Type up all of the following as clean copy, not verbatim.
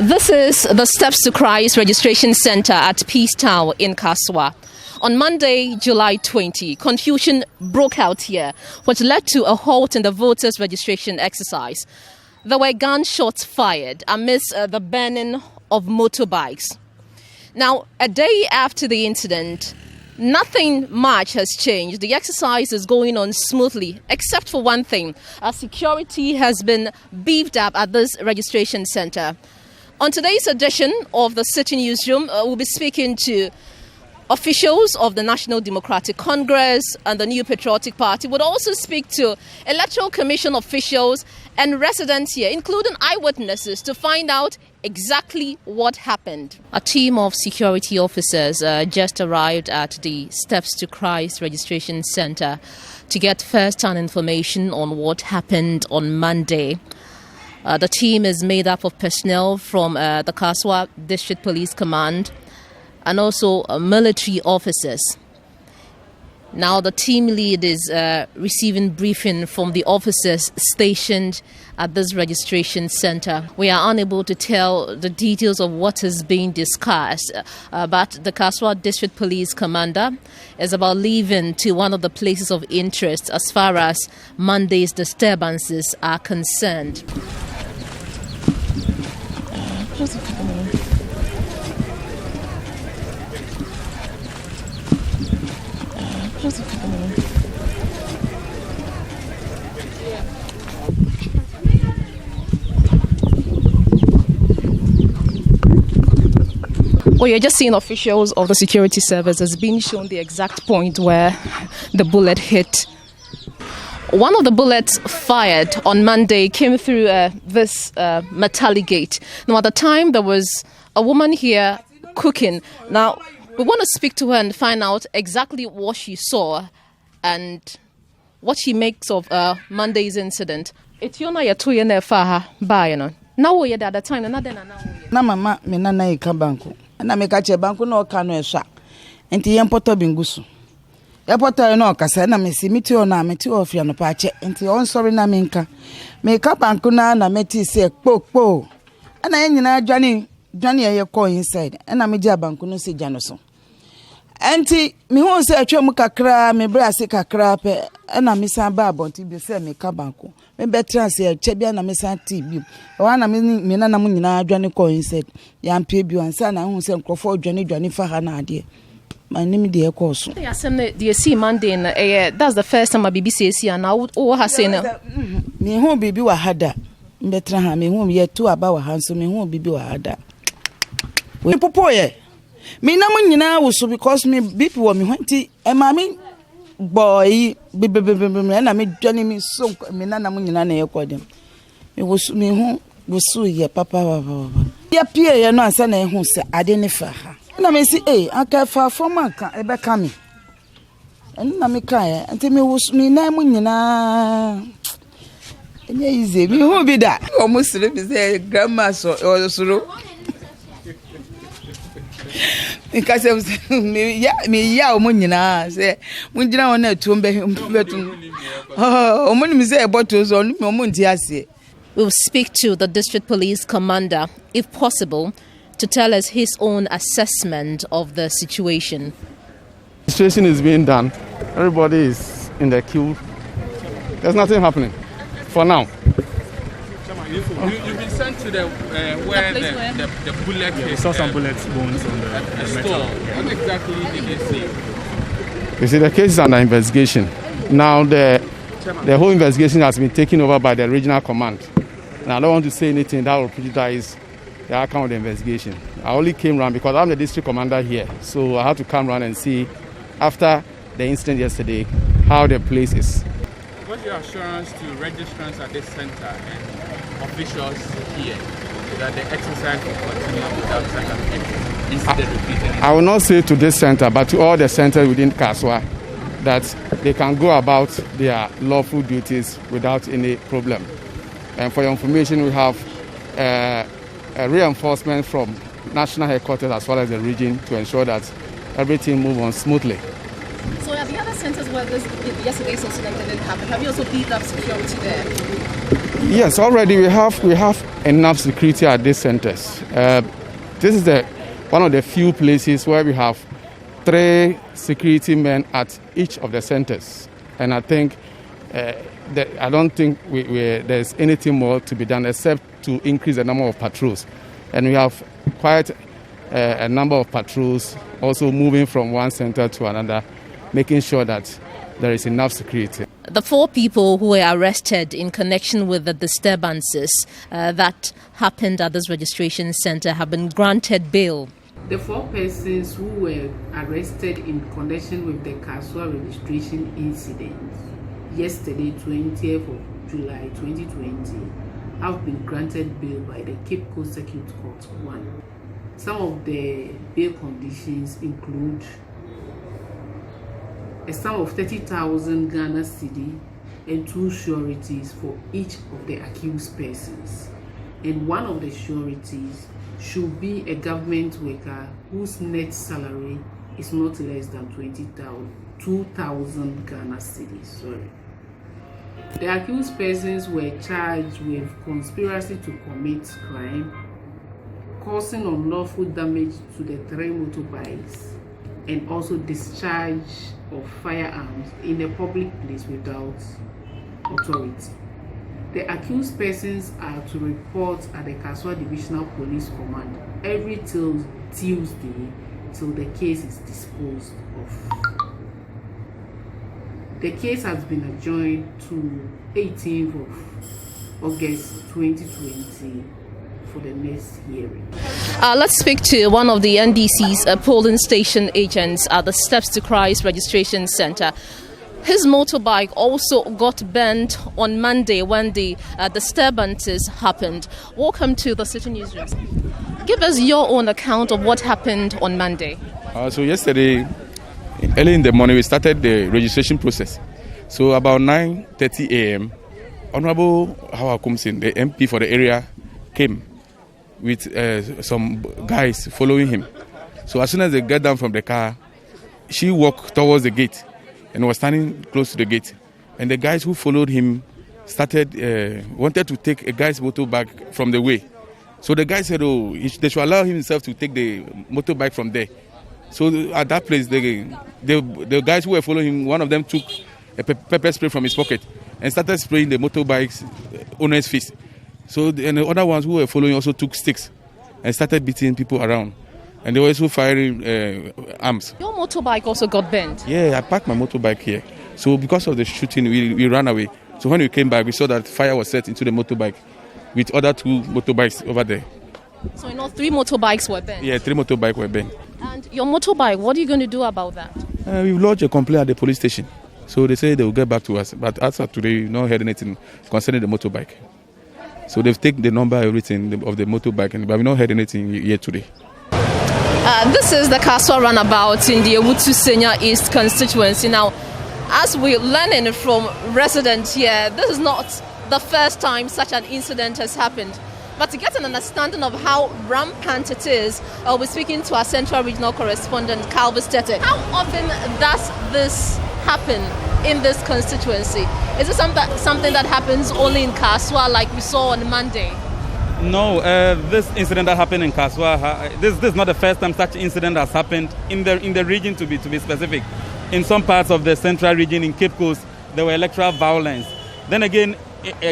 This is the Steps to Christ Registration Center at Peace Tower in Kaswa. On Monday, July 20, confusion broke out here, which led to a halt in the voters' registration exercise. There were gunshots fired amidst the burning of motorbikes. Now, a day after the incident, nothing much has changed. The exercise is going on smoothly, except for one thing. Security has been beefed up at this registration center. On today's edition of the Citi Newsroom, we'll be speaking to officials of the National Democratic Congress and the New Patriotic Party. We'll also speak to Electoral Commission officials and residents here, including eyewitnesses, to find out exactly what happened. A team of security officers just arrived at the Steps to Christ Registration Center to get first-hand information on what happened on Monday. The team is made up of personnel from the Kaswa District Police Command and also military officers. Now the team lead is receiving briefing from the officers stationed at this registration center. We are unable to tell the details of what is being discussed, but the Kaswa District Police Commander is about leaving to one of the places of interest as far as Monday's disturbances are concerned. Well, you're just seeing officials of the security service as being shown the exact point where the bullet hit. One of the bullets fired on Monday came through this metallic gate. Now, at the time, there was a woman here cooking. Now, we want to speak to her and find out exactly what she saw and what she makes of Monday's incident. It's your na to your fa ba no. Now we at the time na den na mama me na e ka banku. Na me ka che banku na o ka no ehwa. Enti ye mpoto bingusu. Ye poto no kasa na me si miti o na meti o fia no pa che. Enti on sorry na me nka. Me ka banku na meti se kpokpo. Ana ye nyina dwane ye ko inside. Na me dia banku no se gya no so. Enti mi hu se atwam kakra me bra se kakra pe na me san ba abonti bi se me ka banku me betra se che bia na me san ti bi wa na me na na mu nyina adwane ko inside ya mpie bi ansa na hu se nkrofo dwane fa ha na ade my name de ko so ya sem the see Monday na that's the first time BBC see na o ha say na me hu bibi wa hada me betra ha me hu ye tu aba wa hanso me hu bibi wa hada we popoye me na mu nyina wo so because me bibi wo me hwanti e ma me boy bibibibim na me dwane me so me na mu nyina na ye kodem me wo so me hu wo so ye papa ya pie ye no ansa na hu se ade ne fa ha na me si aka fa from aka e be ka me na me ka ye ante me wo so me na mu nyina enye ize me hu bi da o mo sire bi se grandma so o soro because me ya o mo nyina se mo gina won na tuom betum o mo ni se e boto so o mo nti ase. We'll speak to the district police commander, if possible, to tell us his own assessment of the situation. The situation is being done. Everybody is in the queue. There's nothing happening for now. You've been sent to the where the bullet hit. We saw some bullets bones on the metal. Store. What exactly did they see? You see, the case is under investigation. Now the whole investigation has been taken over by the regional command. Now I don't want to say anything that will prejudice the outcome of the investigation. I only came around because I'm the district commander here, so I had to come around and see after the incident yesterday how the place is. What's your assurance to registrants at this center and officials here that the exercise will continue without such an incident repeating? I will not say to this center, but to all the centers within Kaswa, that they can go about their lawful duties without any problem. And for your information, we have a reinforcement from national headquarters as well as the region to ensure that everything moves on smoothly. So at the other centers where yesterday's incident didn't happen, have you also beefed up security there? Yes, already we have enough security at these centers. This is one of the few places where we have 3 security men at each of the centers, and I think I don't think there's anything more to be done except to increase the number of patrols, and we have quite a number of patrols also moving from one center to another, making sure that there is enough security. The 4 people who were arrested in connection with the disturbances that happened at this registration center have been granted bail. The 4 persons who were arrested in connection with the Kaswa registration incident yesterday, 20th of July 2020, have been granted bail by the Cape Coast Circuit Court 1. Some of the bail conditions include a sum of 30,000 Ghana cedi and 2 sureties for each of the accused persons. And one of the sureties should be a government worker whose net salary is not less than 2,000 Ghana cedis. The accused persons were charged with conspiracy to commit crime, causing unlawful damage to the 3 motorbikes, and also discharge of firearms in a public place without authority. The accused persons are to report at the Kaswa Divisional Police Command every Tuesday till the case is disposed of. The case has been adjourned to 18th of August 2020 for the next hearing. Let's speak to one of the NDC's polling station agents at the Steps to Christ registration center. His motorbike also got burnt on Monday when the disturbances happened. Welcome to the Citi Newsroom. Give us your own account of what happened on Monday. So yesterday, early in the morning, we started the registration process. So about 9:30 a.m., Honorable Hawa Kumsin, the MP for the area, came with some guys following him. So as soon as they get down from the car, she walked towards the gate and was standing close to the gate. And the guys who followed him wanted to take a guy's motorbike from the way. So the guy said, they should allow himself to take the motorbike from there. So at that place, the guys who were following him, one of them took a pepper spray from his pocket and started spraying the motorbike's owner's face. So and the other ones who were following also took sticks and started beating people around. And they were also firing arms. Your motorbike also got burned? Yeah, I parked my motorbike here. So because of the shooting, we ran away. So when we came back, we saw that fire was set into the motorbike with other 2 motorbikes over there. So 3 motorbikes were burned? Yeah, 3 motorbikes were burned. And your motorbike, what are you going to do about that? We've lodged a complaint at the police station. So they say they will get back to us. But as of today, we've not heard anything concerning the motorbike. So they've taken the number, everything of the motorbike, but we've not heard anything yet today. This is the Kaswa runabout in the Ewutu Senior East constituency. Now, as we're learning from residents here, this is not the first time such an incident has happened. But to get an understanding of how rampant it is, I'll be speaking to our Central Regional Correspondent, Calvis Tete. How often does this happen in this constituency? Is it something that happens only in Kaswa like we saw on Monday? No, this incident that happened in Kaswa, this is not the first time such incident has happened in the region, to be specific. In some parts of the central region in Cape Coast, there were electoral violence. Then again,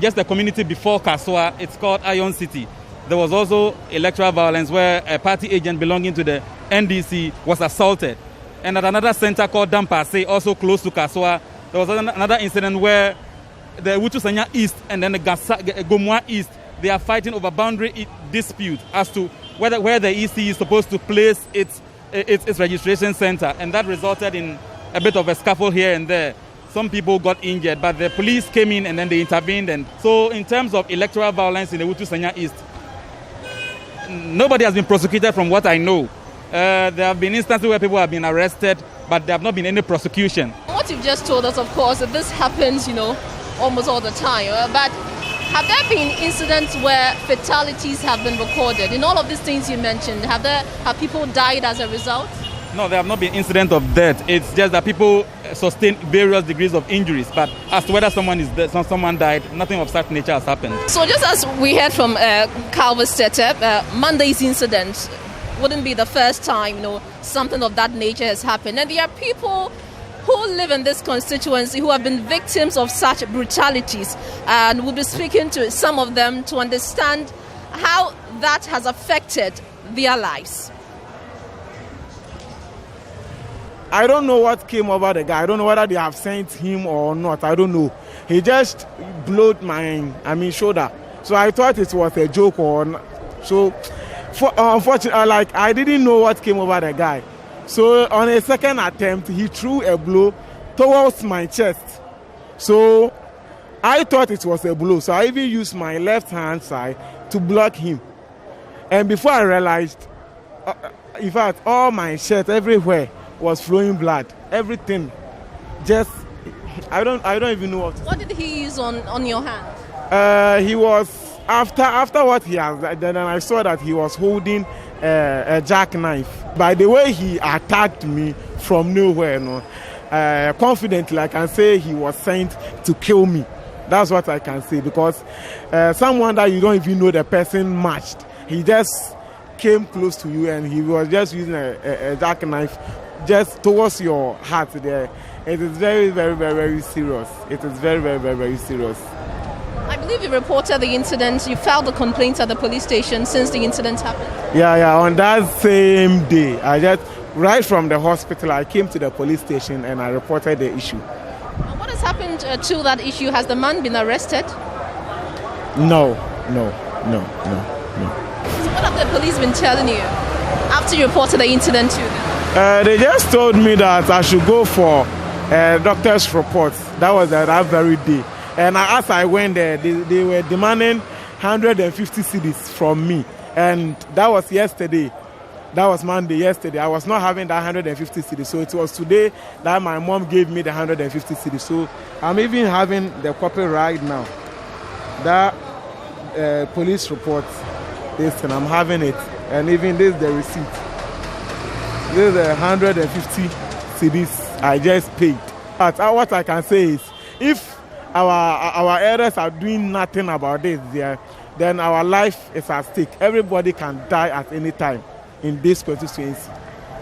just the community before Kaswa, it's called Iron City. There was also electoral violence where a party agent belonging to the NDC was assaulted. And at another center called Dampase, also close to Kaswa, there was another incident where the Ewutu Senior East and then the Gomwa East, they are fighting over boundary dispute as to where the EC is supposed to place its registration center. And that resulted in a bit of a scuffle here and there. Some people got injured, but the police came in and then they intervened. And so in terms of electoral violence in the Ewutu Senior East, nobody has been prosecuted from what I know. There have been instances where people have been arrested, but there have not been any prosecution. What you've just told us, of course, that this happens, almost all the time. But have there been incidents where fatalities have been recorded? In all of these things you mentioned, have people died as a result? No, there have not been incidents of death. It's just that people sustain various degrees of injuries. But as to whether someone is dead, someone died, nothing of such nature has happened. So just as we heard from Calvin Stetter, Monday's incident wouldn't be the first time, something of that nature has happened. And there are people who live in this constituency who have been victims of such brutalities. And we'll be speaking to some of them to understand how that has affected their lives. I don't know what came over the guy. I don't know whether they have sent him or not. I don't know. He just blowed my shoulder. So I thought it was a joke or not. So unfortunately, I didn't know what came over the guy. So on a second attempt, he threw a blow towards my chest. So I thought it was a blow. So I even used my left hand side to block him. And before I realized, in fact, all my shirt everywhere was flowing blood. Everything. Just, I don't even know what. What did he use on your hand? He was, after what he has, then I saw that he was holding a jackknife. By the way he attacked me from nowhere, confidently I can say he was sent to kill me. That's what I can say, because someone that you don't even know the person matched, he just came close to you and he was just using a jackknife just towards your heart there. It is very, very, very, very serious. It is very, very, very, very serious. I believe you reported the incident. You filed the complaint at the police station since the incident happened. Yeah. On that same day, right from the hospital, I came to the police station and I reported the issue. And what has happened to that issue? Has the man been arrested? No. So what have the police been telling you after you reported the incident to them? They just told me that I should go for a doctor's report. That was that very day. And as I went there, they were demanding 150 cedis from me. And that was yesterday. That was Monday, yesterday. I was not having that 150 cedis. So it was today that my mom gave me the 150 cedis. So I'm even having the copy right now. That police report, and I'm having it. And even this is the receipt. This is the 150 cedis I just paid. But what I can say is, if our elders are doing nothing about this, then our life is at stake. Everybody can die at any time in this constituency.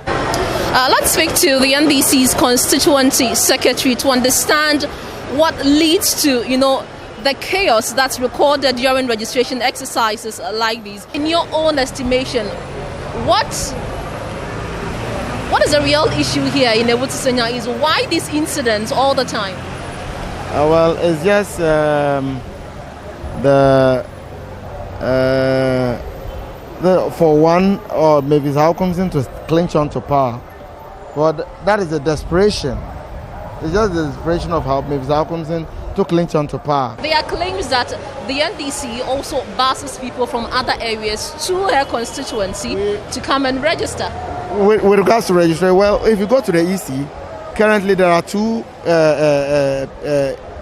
Let's speak to the NDC's constituency secretary to understand what leads to, the chaos that's recorded during registration exercises like these. In your own estimation, what is the real issue here in Ewutu is why these incidents all the time? Well, it's just for one, or maybe how comes into clinch on to power. But that is a desperation. It's just the desperation of how maybe how comes in to clinch on to power. There are claims that the NDC also buses people from other areas to her constituency to come and register. With regards to registration, well, if you go to the EC, currently there are two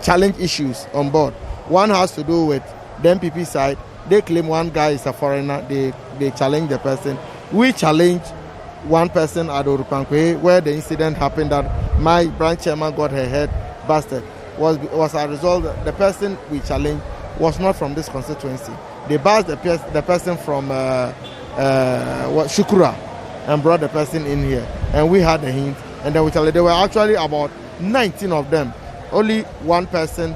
challenge issues on board. One has to do with the MPP side. They claim one guy is a foreigner. They challenge the person. We challenge one person at Orupankwe, where the incident happened that my branch chairman got her head busted. Was a result the person we challenged was not from this constituency. They bussed the person from Shukura and brought the person in here, and we had a hint. And then we challenged. There were actually about 19 of them. Only one person,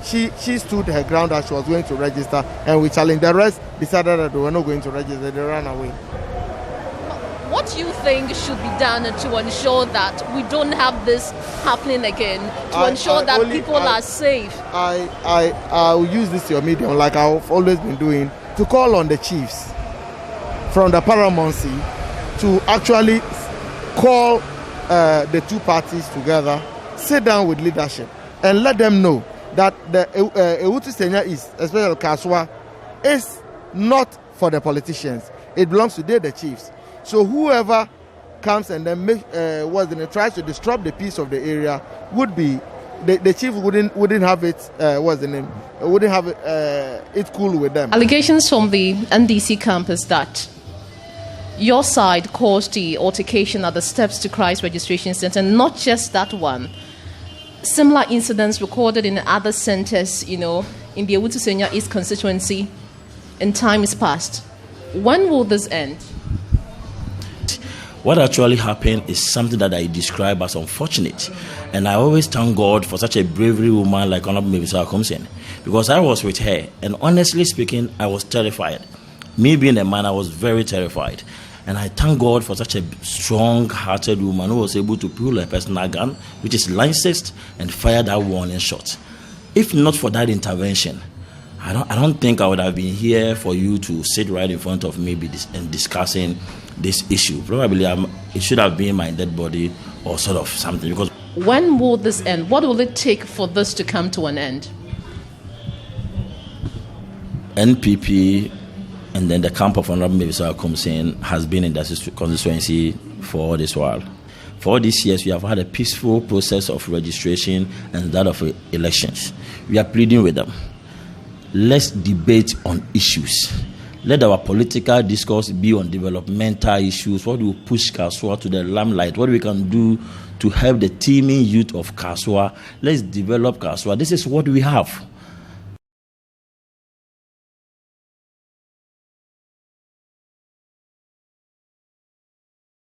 she stood her ground that she was going to register, and we challenged. The rest decided that they were not going to register. They ran away. What do you think should be done to ensure that we don't have this happening again? To ensure that people are safe? I will use this your medium, like I've always been doing, to call on the chiefs from the paramountcy to actually call the two parties together, sit down with leadership, and let them know that the Ewutu Senya East, especially Kaswa, is not for the politicians. It belongs to the chiefs. So whoever comes and then tries to disrupt the peace of the area would be the chief wouldn't have it. Wouldn't have it cool with them. Allegations from the NDC camp is that Your side caused the altercation at the Steps to Christ Registration Center, not just that one. Similar incidents recorded in other centers, in the Ewutu Senya East constituency in times past. When will this end? What actually happened is something that I describe as unfortunate. And I always thank God for such a bravery woman like Honorable Mebisa Akomsen, because I was with her, and honestly speaking, I was terrified. Me being a man, I was very terrified. And I thank God for such a strong-hearted woman who was able to pull a personal gun, which is licensed, and fire that warning shot. If not for that intervention, I don't think I would have been here for you to sit right in front of me and discussing this issue. Probably it should have been my dead body or sort of something. Because when will this end? What will it take for this to come to an end? NPP and then the camp of Honorable Mebisa Akomsen has been in that constituency for all this while. For all these years, we have had a peaceful process of registration and that of elections. We are pleading with them. Let's debate on issues. Let our political discourse be on developmental issues. What will push Kaswa to the limelight? What we can do to help the teeming youth of Kaswa? Let's develop Kaswa. This is what we have.